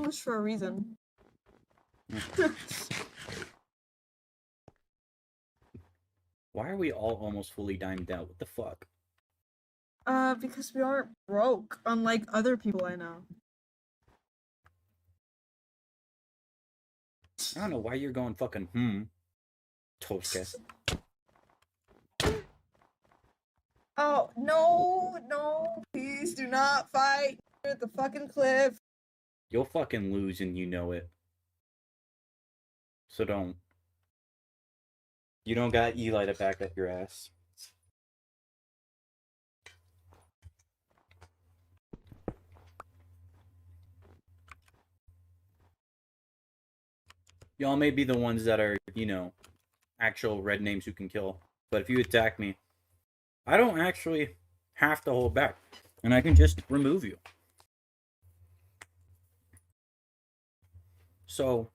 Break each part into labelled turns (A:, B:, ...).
A: English for a reason.
B: Why are we all almost fully dimed out? What the fuck?
A: Because we aren't broke, unlike other people I know.
B: I don't know why you're going fucking Toska.
A: Oh, no, please do not fight at the fucking cliff.
B: You'll fucking lose and you know it. So don't. You don't got Eli to back up your ass. Y'all may be the ones that are, you know, actual red names who can kill. But if you attack me, I don't actually have to hold back. And I can just remove you. So,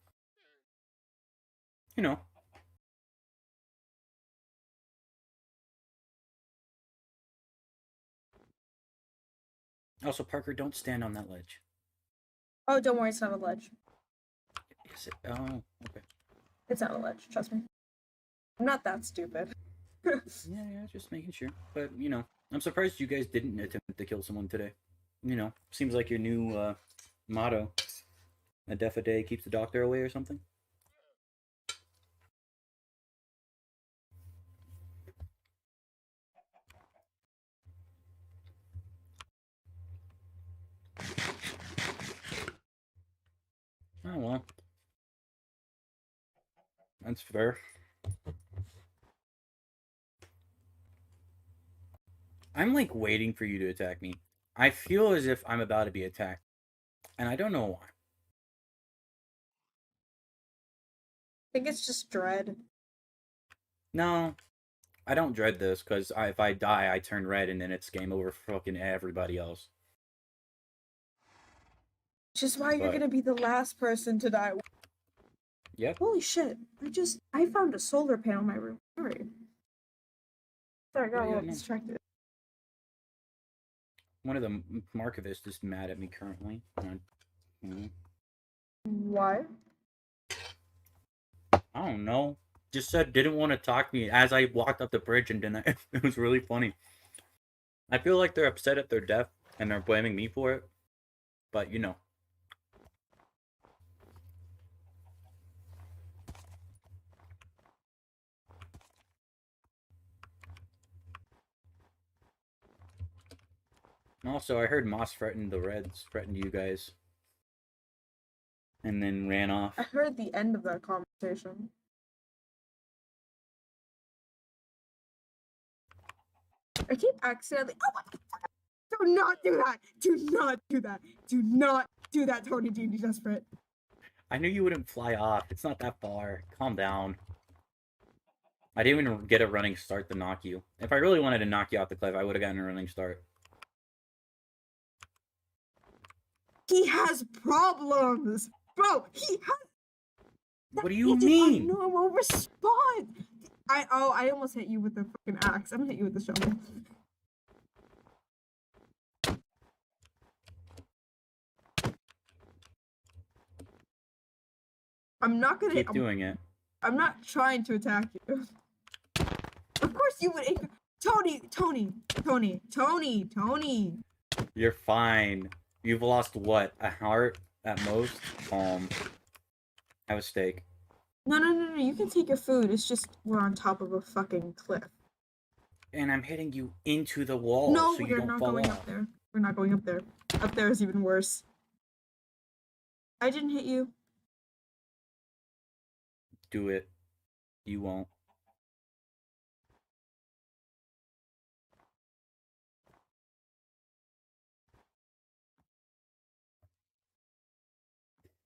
B: you know. Also, Parker, don't stand on that ledge.
A: Oh, don't worry, it's not a ledge.
B: Is it? Oh, okay.
A: It's not a ledge, trust me. I'm not that stupid.
B: Yeah, just making sure. But, you know, I'm surprised you guys didn't attempt to kill someone today. You know, seems like your new motto. A death a day keeps the doctor away or something. Oh, well. That's fair. I'm like waiting for you to attack me. I feel as if I'm about to be attacked. And I don't know why.
A: I think it's just dread.
B: No, I don't dread this because if I die, I turn red and then it's game over for fucking everybody else.
A: Which is why you're gonna be the last person to die.
B: Yep.
A: Holy shit! I found a solar panel in my room. Sorry, I got a little distracted.
B: One of the Markovists is mad at me currently.
A: Why?
B: I don't know. Just said didn't want to talk to me as I walked up the bridge, and then it was really funny. I feel like they're upset at their death and they're blaming me for it. But you know. Also, I heard Moss threatened the Reds, threatened you guys. And then ran off.
A: I heard the end of that conversation. I keep accidentally. Oh my God! Do not do that! Do not do that! Do not do that, Tony D. Desperate.
B: I knew you wouldn't fly off. It's not that far. Calm down. I didn't even get a running start to knock you. If I really wanted to knock you off the cliff, I would have gotten a running start.
A: He has problems! Bro, he has...
B: What do you mean?
A: Normal response! I almost hit you with the fucking axe. I'm gonna hit you with the shovel. I'm not gonna...
B: Keep doing it.
A: I'm not trying to attack you. Of course you would... Tony!
B: You're fine. You've lost what? A heart at most? Have a steak.
A: No. You can take your food. It's just we're on top of a fucking cliff.
B: And I'm hitting you into the wall.
A: No,
B: so
A: we're not going up there. We're not going up there. Up there is even worse. I didn't hit you.
B: Do it. You won't.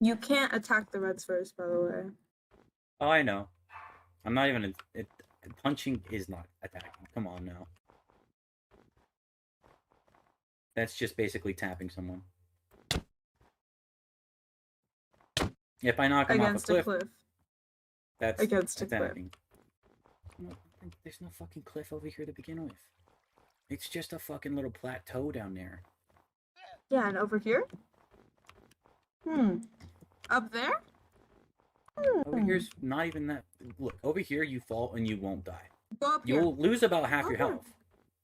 A: You can't attack the Reds first, by the way.
B: Oh, I know. I'm not even... punching is not attacking. Come on now. That's just basically tapping someone. If I knock him off a cliff, that's
A: against
B: attacking. There's no fucking cliff over here to begin with. It's just a fucking little plateau down there.
A: Yeah, and over here? Up there?
B: Over here's not even that. Look, over here you fall and you won't die.
A: Go up here.
B: You'll lose about half
A: Go
B: your
A: up here.
B: health.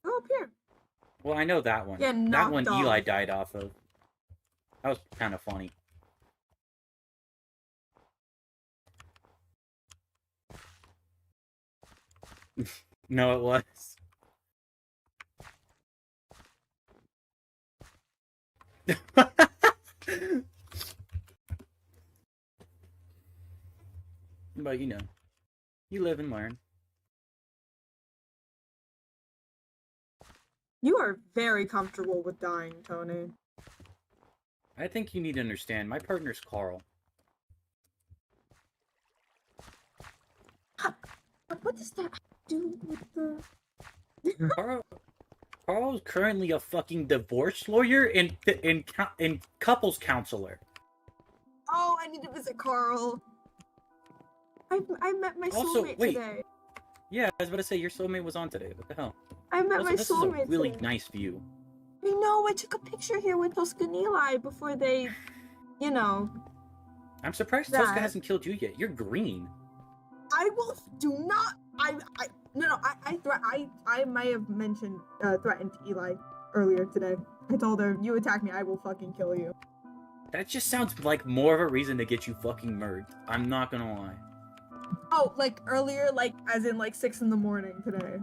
A: Go up here.
B: Well, I know that one.
A: Get
B: That
A: knocked
B: one
A: off.
B: Eli died off of. That was kind of funny. No, it was. But you know, you live and learn.
A: You are very comfortable with dying, Tony.
B: I think you need to understand. My partner's Carl.
A: What does that do with the...
B: Carl's currently a fucking divorce lawyer and couples counselor.
A: Oh, I need to visit Carl. I met my
B: Also,
A: soulmate
B: wait.
A: today.
B: Yeah, I was about to say your soulmate was on today. What the hell?
A: I met
B: Also,
A: my
B: this is a
A: soulmate
B: really
A: today.
B: nice view.
A: I know, I took a picture here with Tosca and Eli before they, you know.
B: I'm surprised Tosca hasn't killed you yet. You're green.
A: I will do not. I might have mentioned threatened Eli earlier today. I told her, you attack me, I will fucking kill you.
B: That just sounds like more of a reason to get you fucking murdered. I'm not gonna lie.
A: Oh, like earlier, like as in like 6 in the morning today.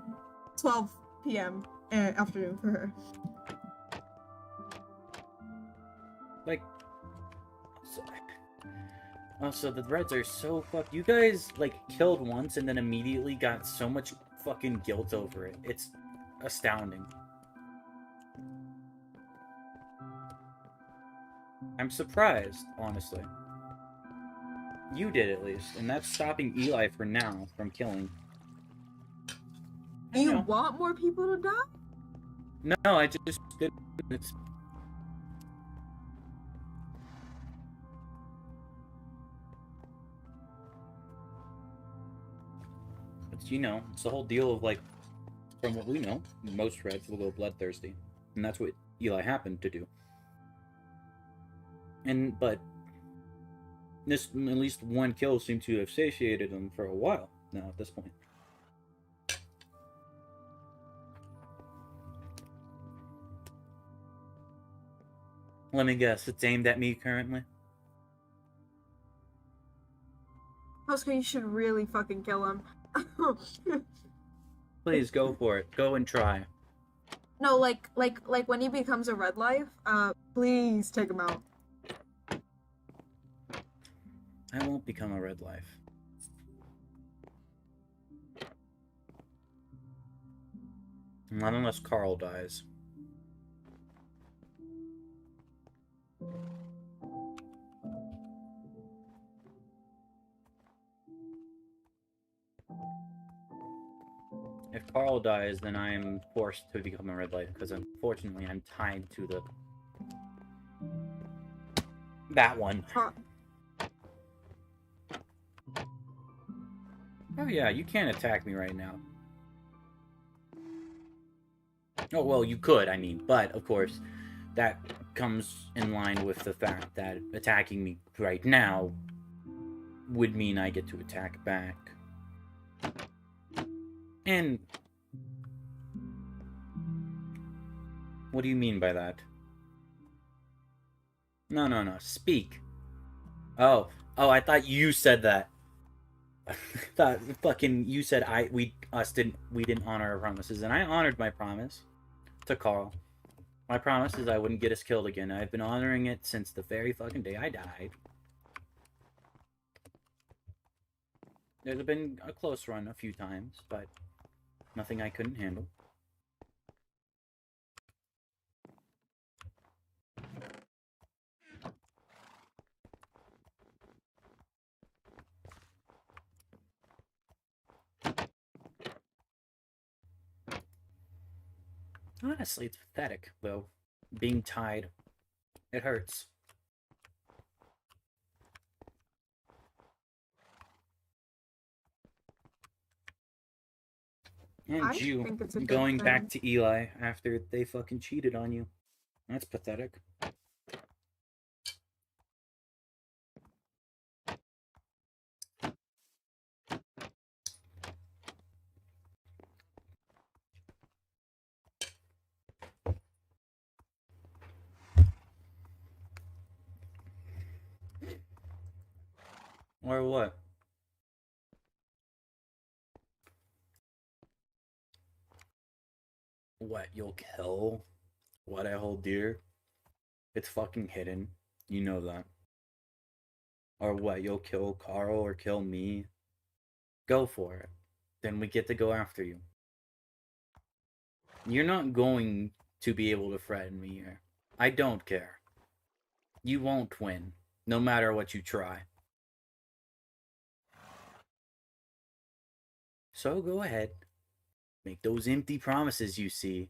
A: 12 p.m. Afternoon for her.
B: Like, also the Reds are so fucked. You guys like killed once and then immediately got so much fucking guilt over it. It's astounding. I'm surprised, honestly. You did at least, and that's stopping Eli for now from killing.
A: Do you want more people to die?
B: No, I just didn't. It's... you know, it's the whole deal of like, from what we know, most Reds will go bloodthirsty, and that's what Eli happened to do. But this at least one kill seemed to have satiated him for a while now at this point. Let me guess, it's aimed at me currently?
A: Oscar, you should really fucking kill him.
B: Please go for it. Go and try.
A: No, like when he becomes a red life, please take him out.
B: I won't become a red life. Not unless Carl dies. If Carl dies, then I am forced to become a red light, because unfortunately I'm tied to that one. Oh yeah, you can't attack me right now. Oh, well, you could, I mean, but, of course, that comes in line with the fact that attacking me right now would mean I get to attack back. And... what do you mean by that? No, speak. Oh, I thought you said that. I thought fucking you said we didn't honor our promises, and I honored my promise to Carl. My promise is I wouldn't get us killed again. I've been honoring it since the very fucking day I died. There's been a close run a few times, but nothing I couldn't handle. Honestly, it's pathetic, though. Being tied. It hurts. And you going back to Eli after they fucking cheated on you. That's pathetic. Or what? What, you'll kill what I hold dear? It's fucking hidden. You know that. Or what, you'll kill Carl or kill me? Go for it. Then we get to go after you. You're not going to be able to threaten me here. I don't care. You won't win, no matter what you try. So go ahead. Make those empty promises you see.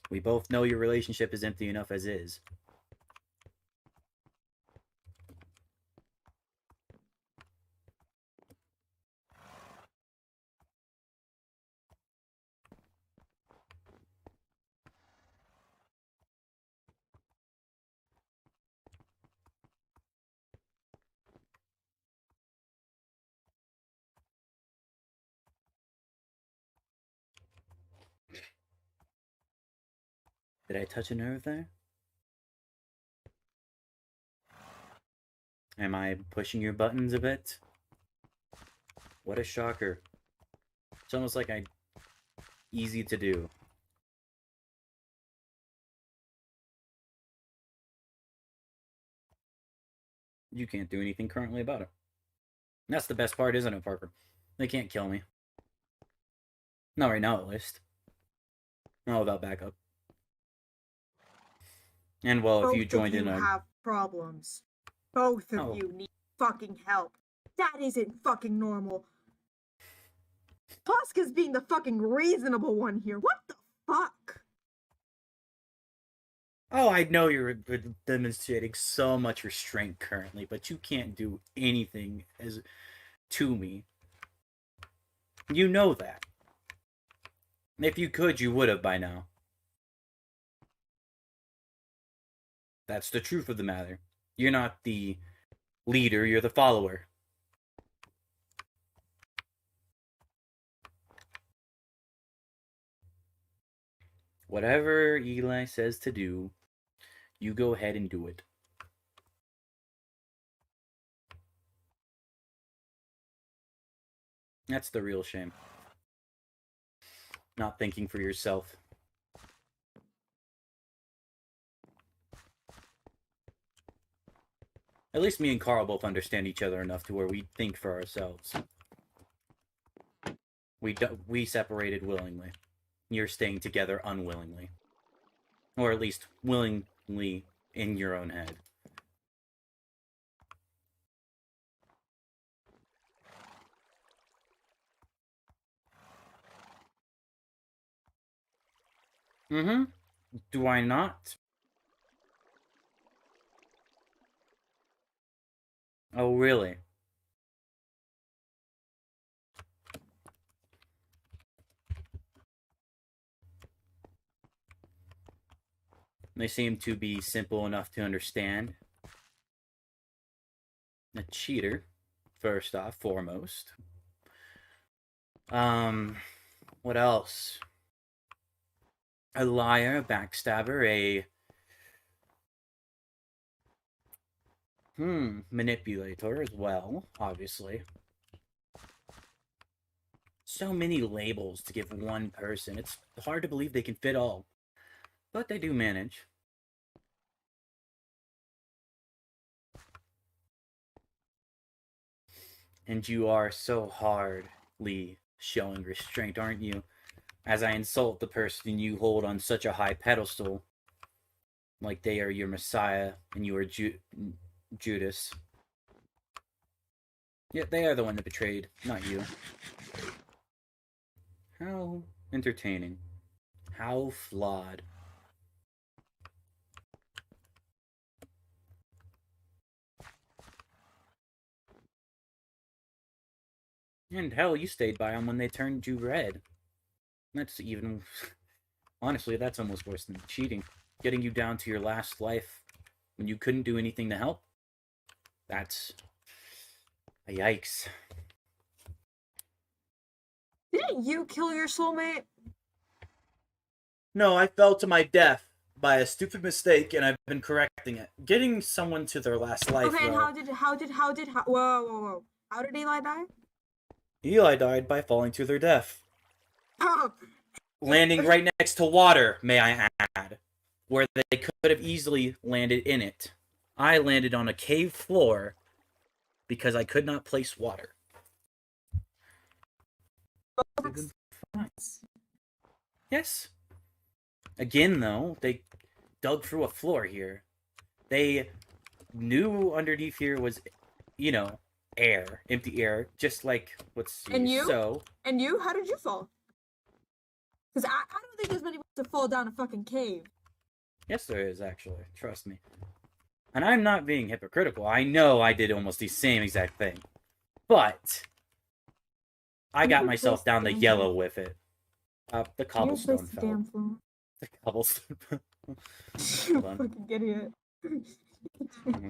B: We both know your relationship is empty enough as is. Did I touch a nerve there? Am I pushing your buttons a bit? What a shocker. It's almost like easy to do. You can't do anything currently about it. That's the best part, isn't it, Parker? They can't kill me. Not right now, at least. Not without backup. And well, if you joined in
A: Both of you have problems. Both of you need fucking help. That isn't fucking normal. Tosca's being the fucking reasonable one here. What the fuck?
B: Oh, I know you're demonstrating so much restraint currently, but you can't do anything to me. You know that. If you could, you would have by now. That's the truth of the matter. You're not the leader, you're the follower. Whatever Eli says to do, you go ahead and do it. That's the real shame. Not thinking for yourself. At least me and Carl both understand each other enough to where we think for ourselves. We separated willingly. You're staying together unwillingly. Or at least willingly in your own head. Mm-hmm. Do I not? Oh, really? They seem to be simple enough to understand. A cheater, first off, foremost. What else? A liar, a backstabber, a manipulator as well, obviously. So many labels to give one person. It's hard to believe they can fit all. But they do manage. And you are so hardly showing restraint, aren't you? As I insult the person you hold on such a high pedestal. Like they are your Messiah and you are Judas. Yet they are the one that betrayed, not you. How entertaining. How flawed. And hell, you stayed by them when they turned you red. That's even... Honestly, that's almost worse than cheating. Getting you down to your last life when you couldn't do anything to help. That's... a yikes.
A: Didn't you kill your soulmate?
B: No, I fell to my death by a stupid mistake, and I've been correcting it. Getting someone to their last life.
A: Okay, and
B: though,
A: whoa. How did Eli die?
B: Eli died by falling to their death.
A: Oh,
B: Landing right next to water, may I add, where they could have easily landed in it. I landed on a cave floor because I could not place water. Yes. Again, though, they dug through a floor here. They knew underneath here was, air, empty air, just like, let's see.
A: And you?
B: So.
A: And you? How did you fall? Because I don't think there's many ways to fall down a fucking cave.
B: Yes, there is, actually. Trust me. And I'm not being hypocritical. I know I did almost the same exact thing. But I got myself down the yellow with it. The cobblestone fell. The cobblestone.
A: You fucking idiot.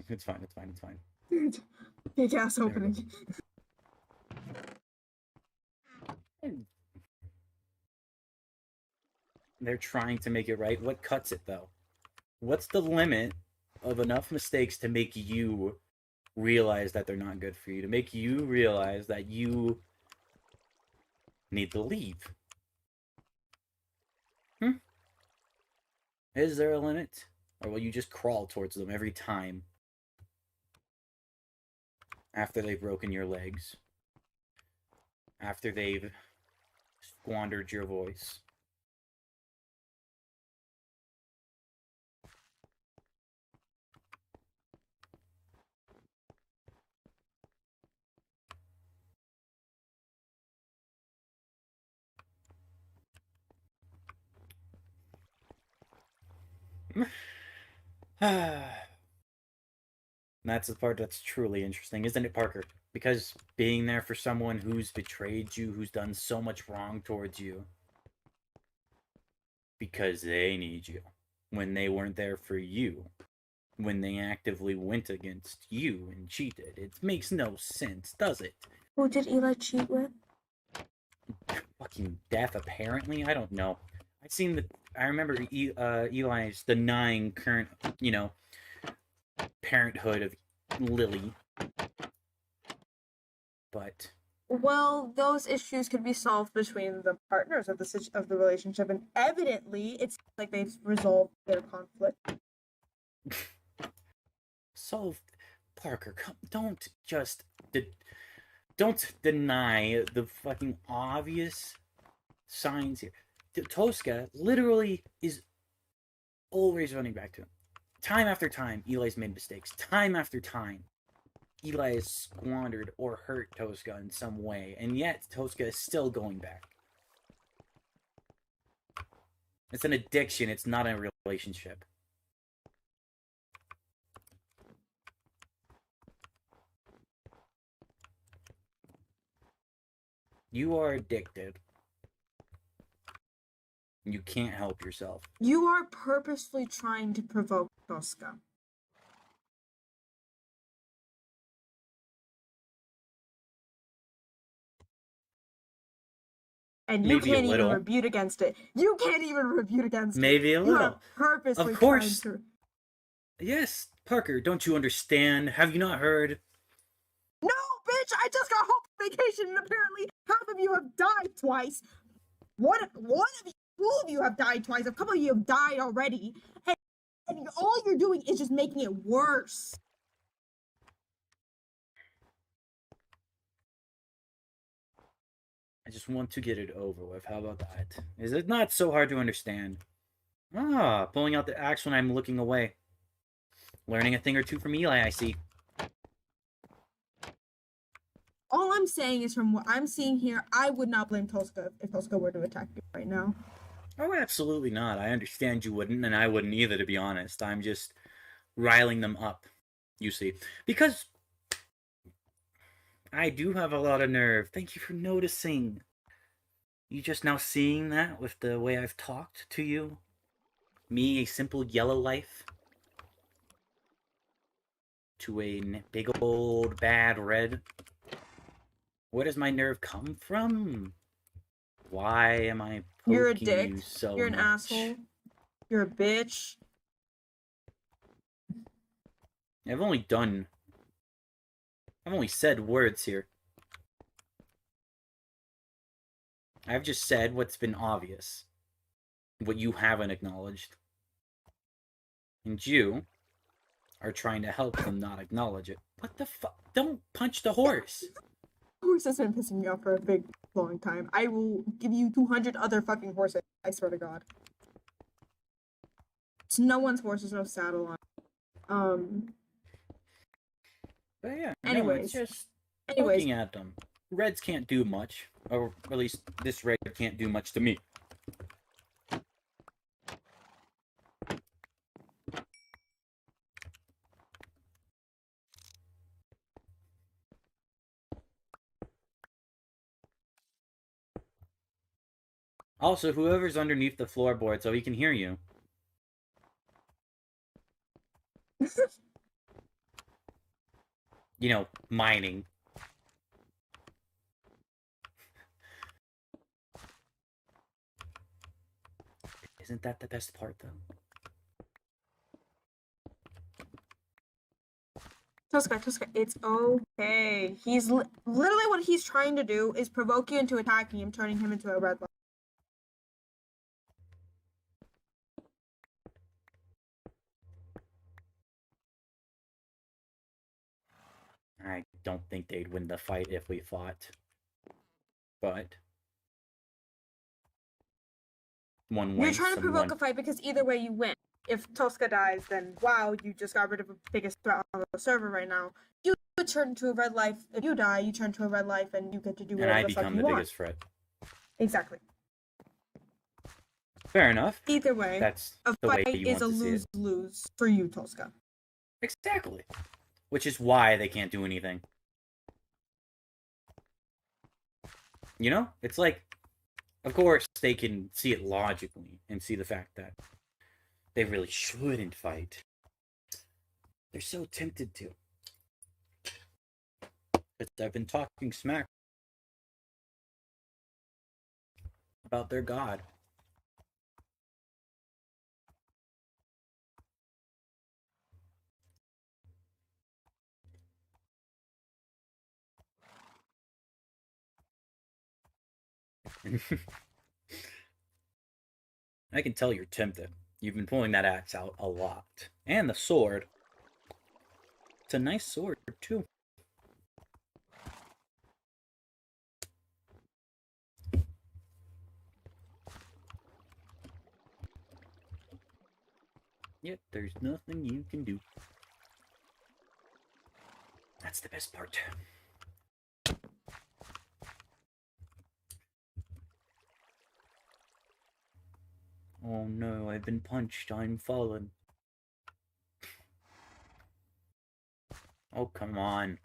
B: It's fine.
A: Big ass opening.
B: They're trying to make it right. What cuts it, though? What's the limit of enough mistakes to make you realize that they're not good for you? To make you realize that you need to leave? Is there a limit? Or will you just crawl towards them every time after they've broken your legs? After they've squandered your voice? That's the part that's truly interesting, isn't it, Parker? Because being there for someone who's betrayed you, who's done so much wrong towards you, because they need you, when they weren't there for you, when they actively went against you and cheated. It makes no sense, does it?
A: Who did Eli cheat with?
B: Fucking death, apparently? I don't know. I remember Eli's denying current, parenthood of Lily. But
A: well, those issues could be solved between the partners of the relationship, and evidently, it's like they've resolved their conflict.
B: Solved, Parker. Don't deny the fucking obvious signs here. Tosca literally is always running back to him. Time after time, Eli's made mistakes. Time after time, Eli has squandered or hurt Tosca in some way, and yet Tosca is still going back. It's an addiction, it's not a relationship. You are addicted. You can't help yourself.
A: You are purposely trying to provoke Tosca. And you can't even rebut against it. You can't even rebut against it.
B: Maybe a little.
A: You are purposely
B: of course.
A: trying to.
B: Yes, Parker, don't you understand? Have you not heard?
A: No, bitch! I just got home from vacation and apparently half of you have died twice. One of you, two of you have died twice. A couple of you have died already. And all you're doing is just making it worse.
B: I just want to get it over with. How about that? Is it not so hard to understand? Pulling out the axe when I'm looking away. Learning a thing or two from Eli, I see.
A: All I'm saying is, from what I'm seeing here, I would not blame Tosca if Tosca were to attack you right now.
B: Oh, absolutely not. I understand you wouldn't, and I wouldn't either, to be honest. I'm just riling them up, you see. Because I do have a lot of nerve. Thank you for noticing. You just now seeing that with the way I've talked to you? Me, a simple yellow life? To a big old bad red? Where does my nerve come from? Why am I poking
A: You're a dick.
B: you so
A: You're an
B: much?
A: asshole. You're a bitch.
B: I've only said words here. I've just said what's been obvious. What you haven't acknowledged. And you are trying to help them not acknowledge it. What the fuck? Don't punch the horse.
A: Horse has been pissing me off for a big, long time. I will give you 200 other fucking horses. I swear to God. It's no one's horse. There's no saddle on.
B: But yeah,
A: Anyways.
B: no, it's just looking at them. Reds can't do much. Or at least this red can't do much to me. Also, whoever's underneath the floorboard so he can hear you. You know, mining. Isn't that the best part, though?
A: Tosca, it's okay. He's literally what he's trying to do is provoke you into attacking him, turning him into a red light.
B: I don't think they'd win the fight if we fought. But one way.
A: You're trying to provoke a fight because either way you win. If Tosca dies, then wow, you just got rid of the biggest threat on the server right now. You turn into a red life. If you die, you turn to a red life, and you get to do whatever the fuck you want. And I become the biggest
B: threat.
A: Exactly.
B: Fair enough.
A: Either way,
B: that's
A: a fight is a lose-lose for you, Tosca.
B: Exactly. Which is why they can't do anything. You know? It's like, of course, they can see it logically and see the fact that they really shouldn't fight. They're so tempted to. But I've been talking smack about their god. I can tell you're tempted. You've been pulling that axe out a lot. And the sword. It's a nice sword, too. Yet there's nothing you can do. That's the best part. Oh no, I've been punched. I'm fallen. Oh, come on.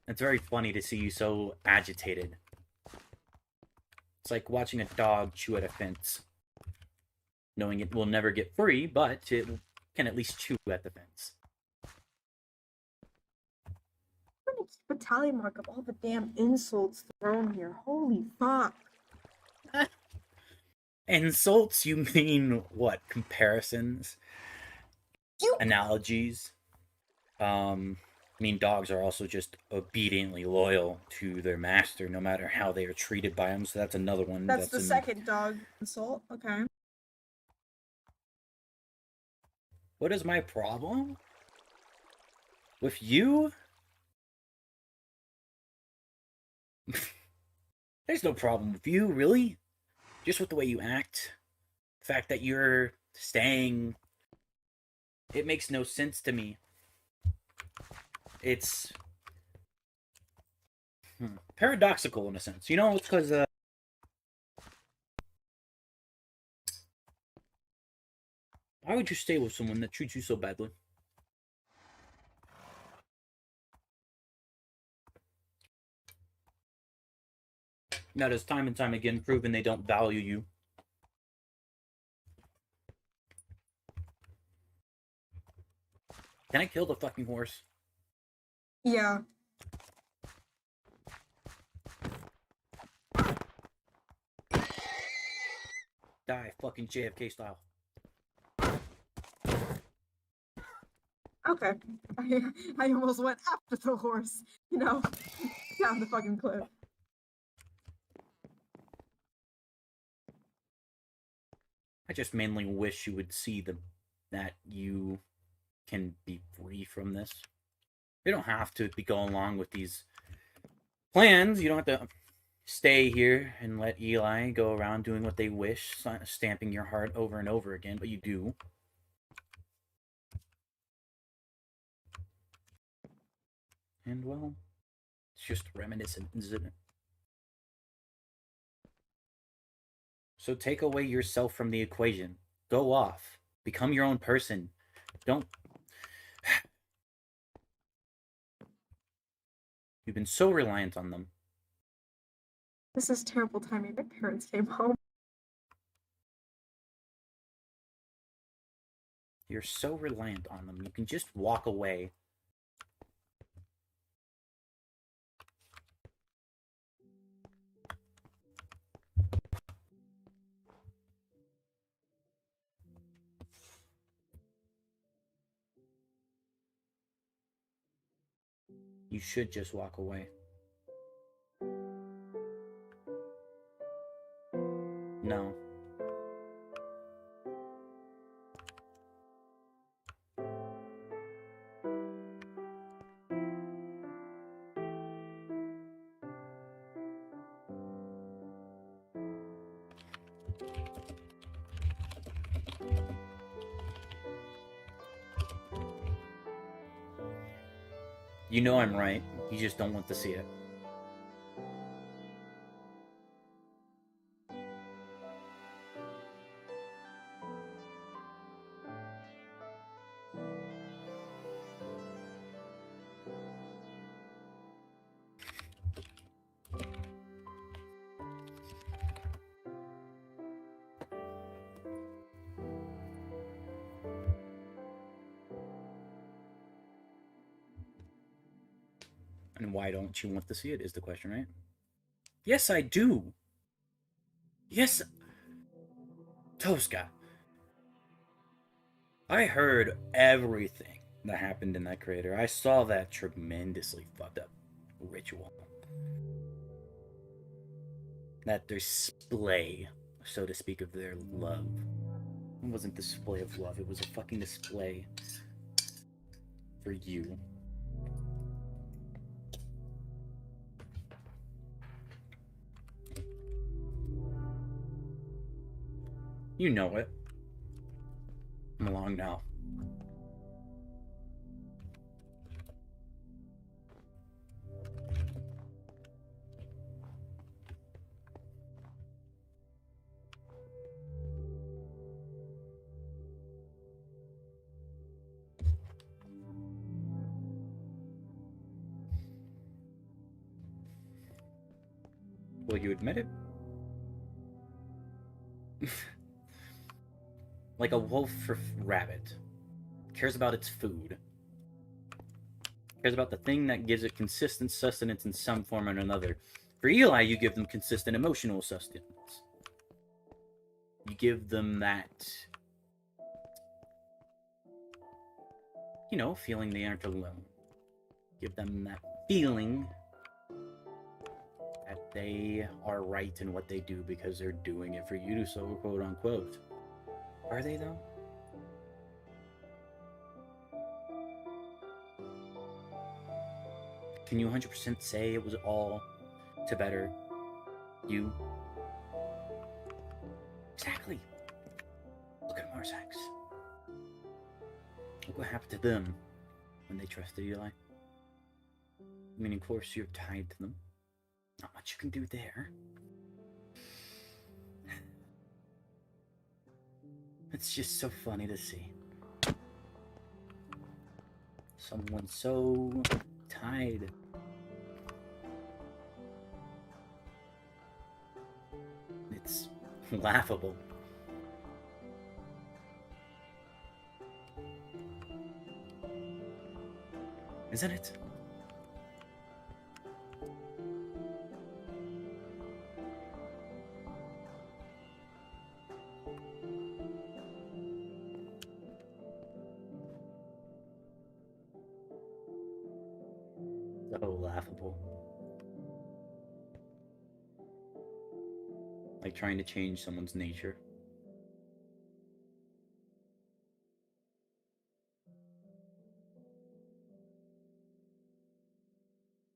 B: It's very funny to see you so agitated. It's like watching a dog chew at a fence. Knowing it will never get free, but it can at least chew at the fence.
A: I'm gonna keep a tally mark of all the damn insults thrown here. Holy fuck.
B: Insults? You mean what? Comparisons? Analogies? I mean, dogs are also just obediently loyal to their master, no matter how they are treated by him. So that's another one.
A: That's the second dog insult. Okay.
B: What is my problem? With you? There's no problem with you, really. Just with the way you act. The fact that you're staying. It makes no sense to me. It's paradoxical in a sense. You know, it's because why would you stay with someone that treats you so badly? That is time and time again proven they don't value you. Can I kill the fucking horse?
A: Yeah.
B: Die, fucking JFK style.
A: Okay. I almost went after the horse, you know, down the fucking cliff.
B: I just mainly wish you would see that you can be free from this. You don't have to be going along with these plans. You don't have to stay here and let Eli go around doing what they wish, stamping your heart over and over again, but you do. And, well, it's just reminiscent, isn't it? So take away yourself from the equation. Go off. Become your own person. Don't... You've been so reliant on them.
A: This is terrible timing. My parents came home.
B: You're so reliant on them. You can just walk away. You should just walk away. No. You know I'm right. You just don't want to see it. And why don't you want to see it is the question, right? Yes, I do. Yes, Tosca. I heard everything that happened in that crater. I saw that tremendously fucked up ritual. That display, so to speak, of their love. It wasn't a display of love, it was a fucking display for you. You know it. I'm along now. Will you admit it? Like a wolf for rabbit. Cares about its food. Cares about the thing that gives it consistent sustenance in some form or another. For Eli, you give them consistent emotional sustenance. You give them that, you know, feeling they aren't alone. Give them that feeling that they are right in what they do because they're doing it for you, so quote unquote. Are they, though? Can you 100% say it was all to better you? Exactly. Look at Marsax. Look what happened to them when they trusted Eli. I mean, of course, you're tied to them. Not much you can do there. It's just so funny to see. Someone so tied. It's laughable. Isn't it? So laughable. Like trying to change someone's nature.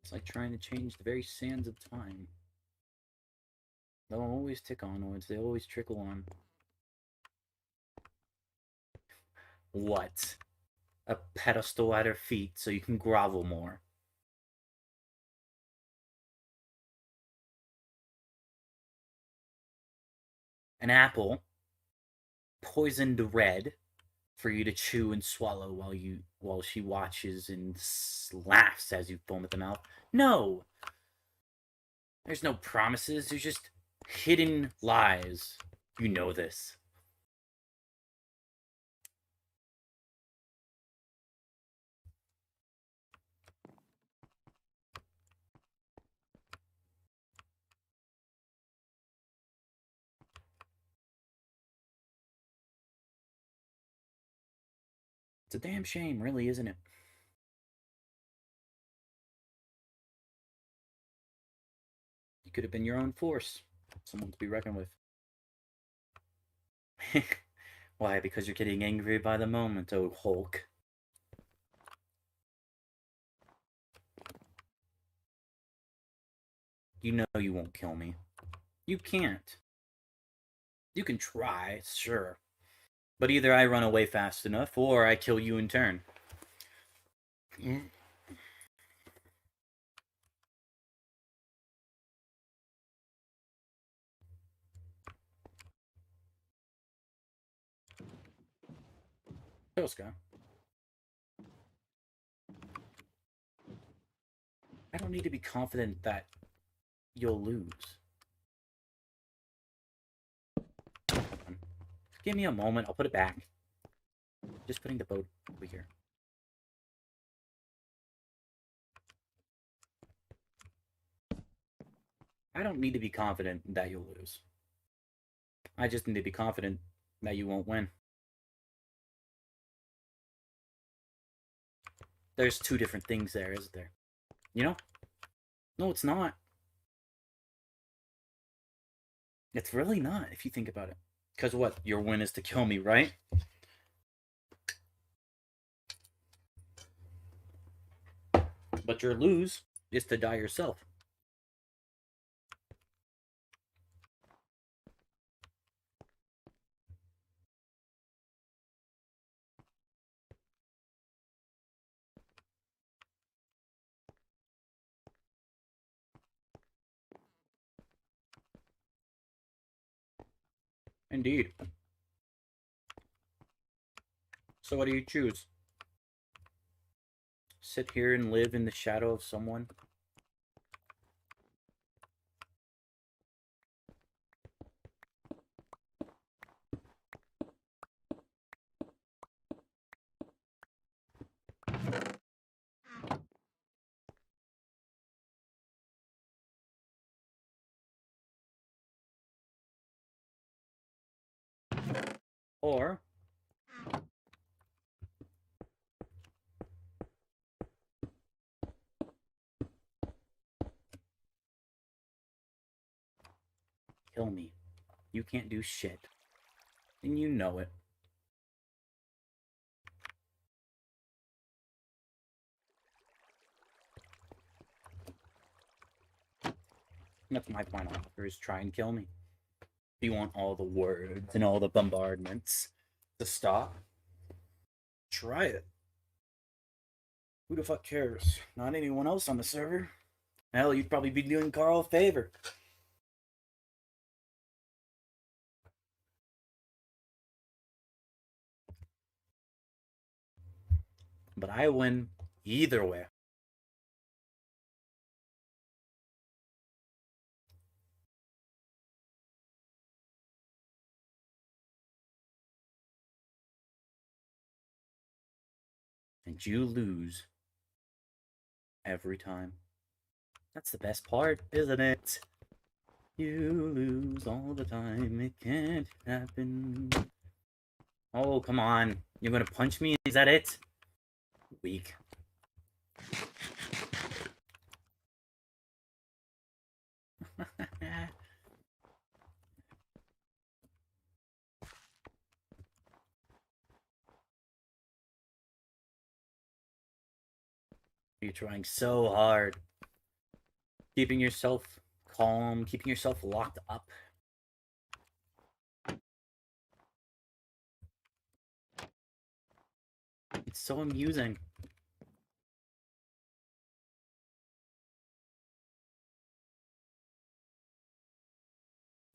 B: It's like trying to change the very sands of time. They'll always tick onwards, they always trickle on. What? A pedestal at her feet so you can grovel more. An apple poisoned red for you to chew and swallow while she watches and laughs as you foam at the mouth. No! There's no promises, there's just hidden lies. You know this. It's a damn shame, really, isn't it? You could have been your own force. Someone to be reckoned with. Why? Because you're getting angry by the moment, oh Hulk. You know you won't kill me. You can't. You can try, sure. But either I run away fast enough, or I kill you in turn. Tosca. I don't need to be confident that you'll lose. Give me a moment, I'll put it back. Just putting the boat over here. I don't need to be confident that you'll lose. I just need to be confident that you won't win. There's two different things there, isn't there? You know? No, it's not. It's really not, if you think about it. Because what? Your win is to kill me, right? But your lose is to die yourself. Indeed. So what do you choose? Sit here and live in the shadow of someone? Or kill me. You can't do shit. And you know it. That's my final offer, is try and kill me. If you want all the words and all the bombardments to stop, try it. Who the fuck cares? Not anyone else on the server. Hell, you'd probably be doing Carl a favor. But I win either way. And you lose every time. That's the best part, isn't it? You lose all the time. It can't happen. Oh, come on. You're gonna punch me? Is that it? Weak. You're trying so hard. Keeping yourself calm, keeping yourself locked up. It's so amusing.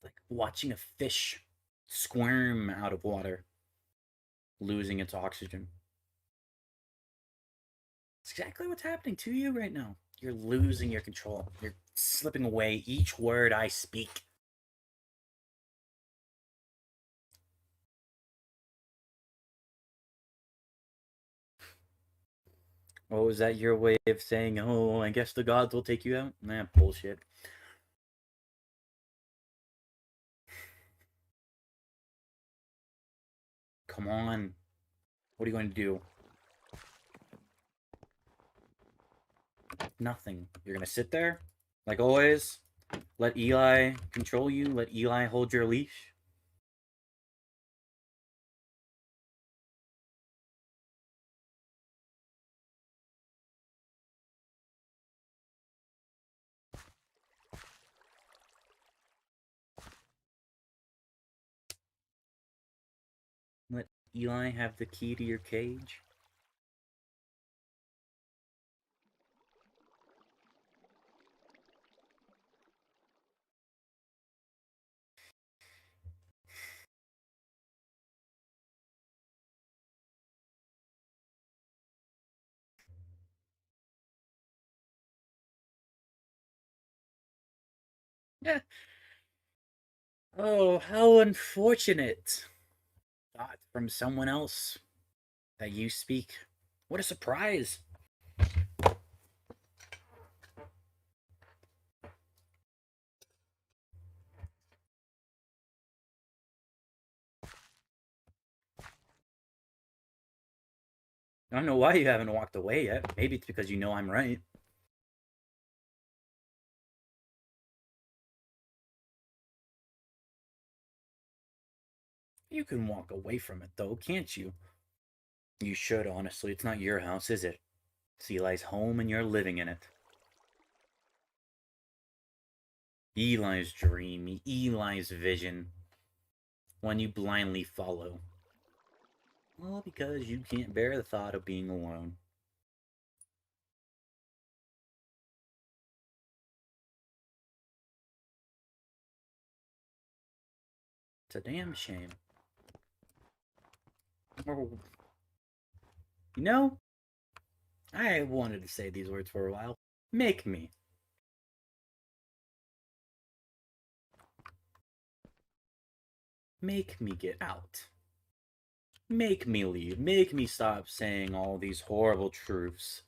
B: Like watching a fish squirm out of water, losing its oxygen. It's exactly what's happening to you right now. You're losing your control. You're slipping away each word I speak. Oh, is that your way of saying, oh, I guess the gods will take you out? Nah, bullshit. Come on. What are you going to do? Nothing. You're going to sit there, like always, let Eli control you, let Eli hold your leash. Let Eli have the key to your cage. Yeah. Oh, how unfortunate. Thought from someone else that you speak. What a surprise. I don't know why you haven't walked away yet. Maybe it's because you know I'm right. You can walk away from it, though, can't you? You should, honestly. It's not your house, is it? It's Eli's home and you're living in it. Eli's dream, Eli's vision. One you blindly follow. Well, because you can't bear the thought of being alone. It's a damn shame. Oh. You know, I wanted to say these words for a while. Make me. Make me get out. Make me leave. Make me stop saying all these horrible truths.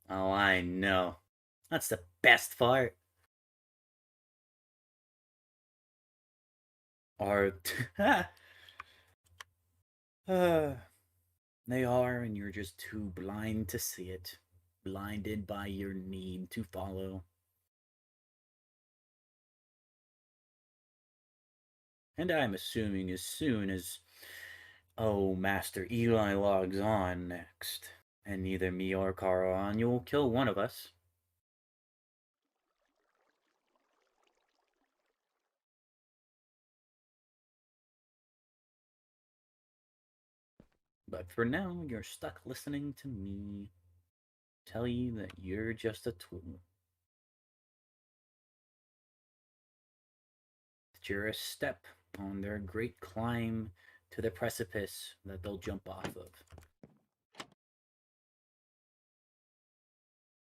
B: Oh, I know. That's the best part. Art. They are, and you're just too blind to see it. Blinded by your need to follow. And I'm assuming as soon as, oh, Master Eli logs on next, and neither me or Carl on, you'll kill one of us. But for now, you're stuck listening to me tell you that you're just a tool. That you're a step on their great climb to the precipice that they'll jump off of.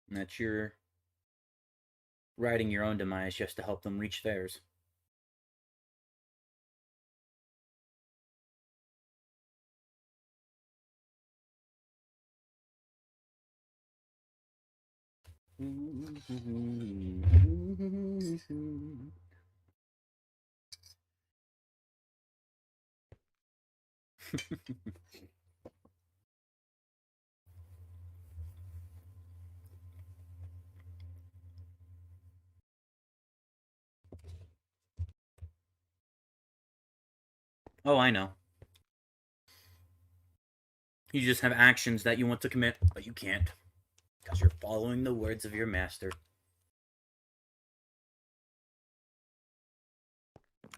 B: And that you're riding your own demise just to help them reach theirs. Oh, I know. You just have actions that you want to commit, but you can't. Because you're following the words of your master.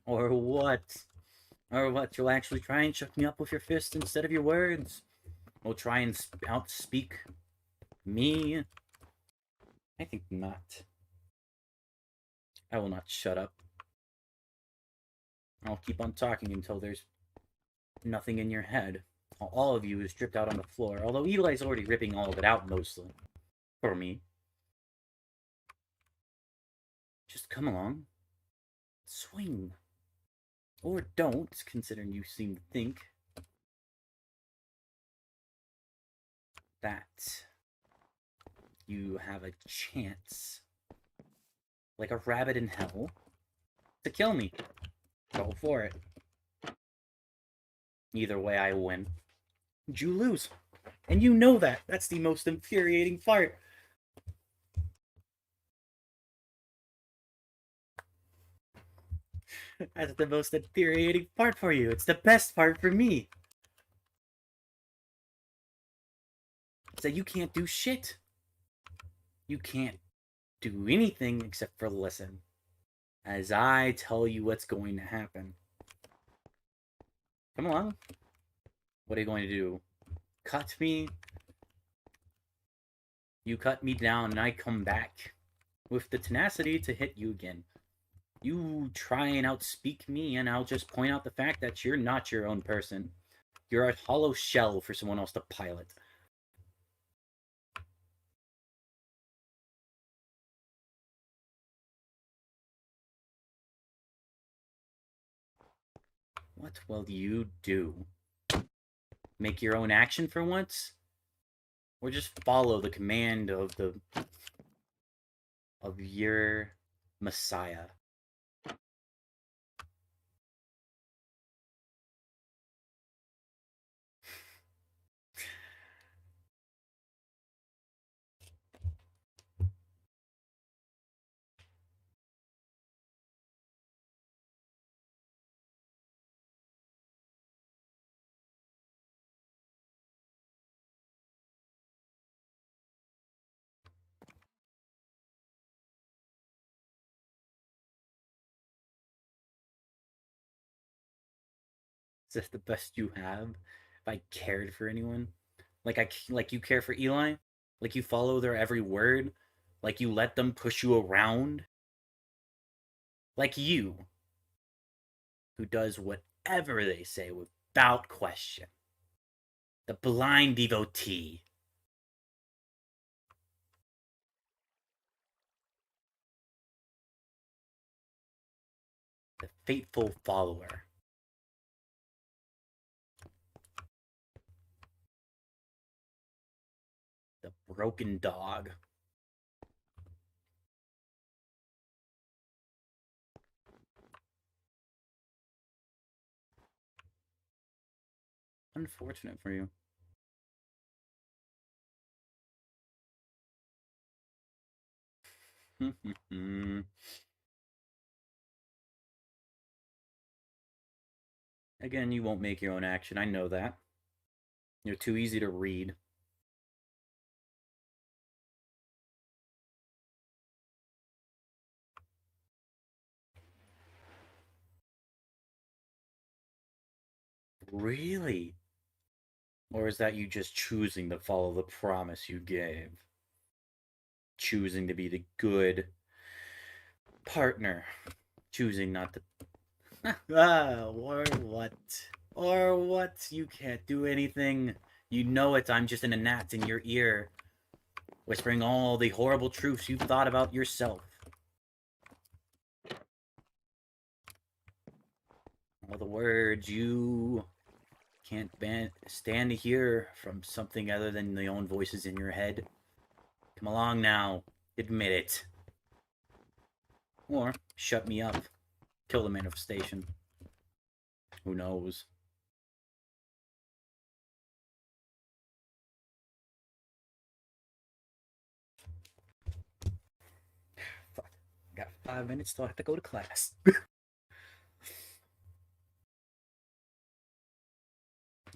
B: Or what? Or what? You'll actually try and shut me up with your fist instead of your words? Will try and outspeak me? I think not. I will not shut up. I'll keep on talking until there's nothing in your head. All of you is stripped out on the floor, although Eli's already ripping all of it out mostly. For me. Just come along. Swing. Or don't, considering you seem to think that you have a chance, like a rabbit in hell, to kill me. Go for it. Either way, I win. You lose. And you know that. That's the most infuriating part. That's the most infuriating part for you. It's the best part for me. It's that you can't do shit. You can't do anything except for listen. As I tell you what's going to happen. Come along. What are you going to do? Cut me? You cut me down and I come back with the tenacity to hit you again. You try and outspeak me and I'll just point out the fact that you're not your own person. You're a hollow shell for someone else to pilot. What will you do? Make your own action for once? Or just follow the command of your messiah? Is this the best you have? If I cared for anyone? Like you care for Eli? Like you follow their every word? Like you let them push you around? Like you, who does whatever they say without question. The blind devotee. The faithful follower. The broken dog. Unfortunate for you. Again, you won't make your own action. I know that. You're too easy to read. Really? Or is that you just choosing to follow the promise you gave? Choosing to be the good partner. Choosing not to. Or what? Or what? You can't do anything. You know it. I'm just in a gnat in your ear, whispering all the horrible truths you've thought about yourself. All the words you can't stand to hear from something other than the own voices in your head. Come along now. Admit it. Or shut me up. Kill the manifestation. Who knows? Fuck. Got 5 minutes till I have to go to class.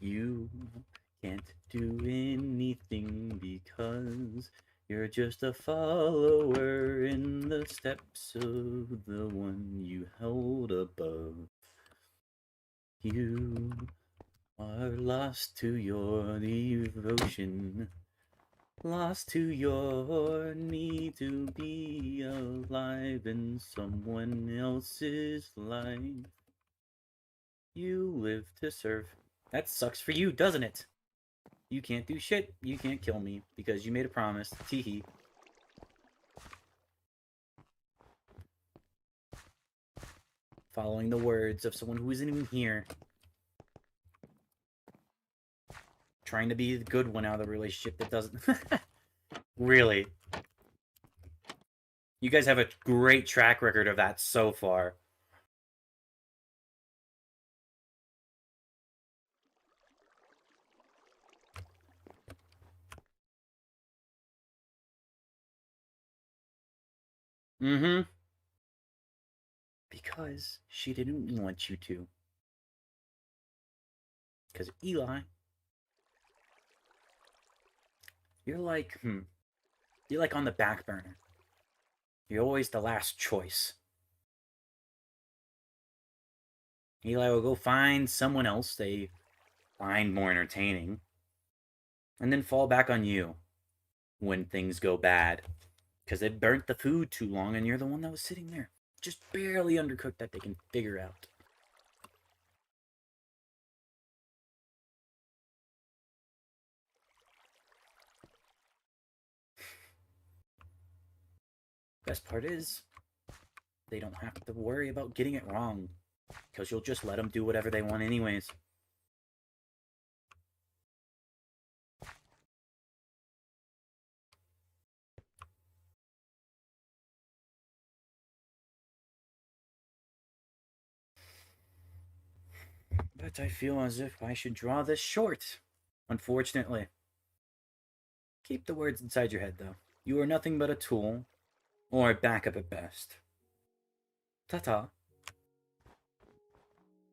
B: You can't do anything because you're just a follower in the steps of the one you held above. You are lost to your devotion, lost to your need to be alive in someone else's life. You live to serve. That sucks for you, doesn't it? You can't do shit. You can't kill me because you made a promise. Teehee. Following the words of someone who isn't even here. Trying to be the good one out of the relationship that doesn't. Really. You guys have a great track record of that so far. Mm-hmm. Because she didn't want you to. Because Eli, you're like on the back burner. You're always the last choice. Eli will go find someone else they find more entertaining, and then fall back on you when things go bad. Because they burnt the food too long, and you're the one that was sitting there. Just barely undercooked that they can figure out. Best part is, they don't have to worry about getting it wrong. Because you'll just let them do whatever they want anyways. But I feel as if I should draw this short. Unfortunately. Keep the words inside your head, though. You are nothing but a tool, or a backup at best. Ta-ta.